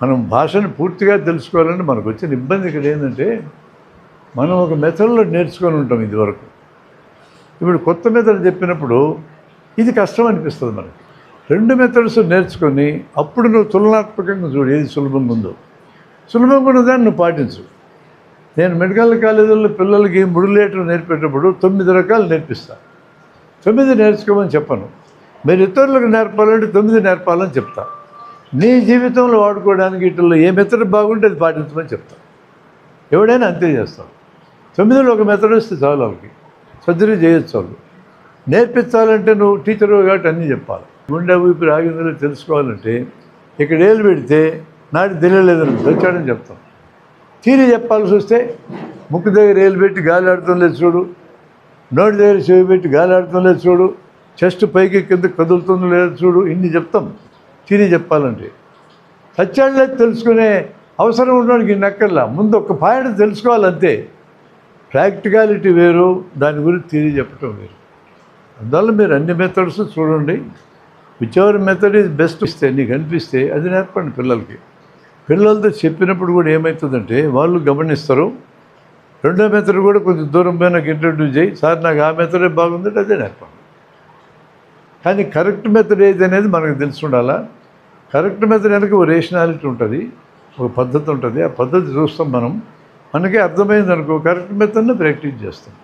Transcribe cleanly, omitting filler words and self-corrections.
మనం భాషను పూర్తిగా తెలుసుకోవాలంటే మనకు వచ్చిన ఇబ్బంది ఇక్కడ ఏంటంటే మనం ఒక మెథడ్లో నేర్చుకొని ఉంటాం ఇదివరకు. ఇప్పుడు కొత్త మెథడ్ చెప్పినప్పుడు ఇది కష్టం అనిపిస్తుంది మనకి. 2 మెథడ్స్ నేర్చుకొని అప్పుడు నువ్వు తులనాత్మకంగా చూడు ఏది సులభంగా ఉందో. సులభంగా ఉన్నదాన్ని నువ్వు పాటించు. నేను మెడికల్ కాలేజీల్లో పిల్లలకి ముడులేటర్ నేర్పేటప్పుడు 9 రకాలు నేర్పిస్తాను. 9 నేర్చుకోమని చెప్పను. మీరు ఇతరులకు నేర్పాలంటే 9 నేర్పాలని చెప్తా. నీ జీవితంలో వాడుకోవడానికి వీటిల్లో ఏ మెథడ్ బాగుంటే అది పాటించమని చెప్తా. ఎవడైనా అంతే చేస్తాం. 9లో ఒక మెథడ్ వస్తే చాలు, వాళ్ళకి సర్జరీ చేయొచ్చు. వాళ్ళు నేర్పించాలంటే నువ్వు టీచరు కాబట్టి అన్నీ చెప్పాలి. గుండె ఊపిరి ఆగిందో తెలుసుకోవాలంటే ఇక్కడ ఏళ్ళు పెడితే నాటి తెలియలేదని వచ్చాడని చెప్తాం. తీరి చెప్పాల్సి వస్తే ముక్కు దగ్గర ఏళ్ళు పెట్టి గాలి ఆడటం లేదు చూడు, నోటి దగ్గర చెవి పెట్టి గాలి ఆడటం లేదు చూడు, చెస్ట్ పైకి కింద కదులుతుందో లేదు చూడు, ఇన్ని చెప్తాం తీరి చెప్పాలంటే. సత్యాలు తెలుసుకునే అవసరం ఉండడానికి ఇన్ని అక్కర్లా. ముందు ఒక పాయింట్ తెలుసుకోవాలంతే. ప్రాక్టికాలిటీ వేరు, దాని గురించి తీరి చెప్పటం వేరు. అందువల్ల మీరు అన్ని మెథడ్స్ చూడండి. Which ever method is best ఇస్తే నీకు అనిపిస్తే అది నేర్పండి పిల్లలకి. పిల్లలతో చెప్పినప్పుడు కూడా ఏమవుతుందంటే వాళ్ళు గమనిస్తారు. 2వ మెథడ్ కూడా కొంచెం దూరం పోయి నాకు ఇంట్రడ్యూస్ చేయి, సార్ నాకు ఆ మెథడే బాగుందంటే అదే నేర్పండి. కానీ కరెక్ట్ మెథడ్ ఏది అనేది మనకు తెలిసి ఉండాలా. కరెక్ట్ మెథడ్ వెనక ఒక రేషనాలిటీ ఉంటుంది, ఒక పద్ధతి ఉంటుంది. ఆ పద్ధతి చూస్తాం మనం. మనకే అర్థమైంది అనుకో, కరెక్ట్ మెథడ్ని ప్రాక్టీస్ చేస్తాం.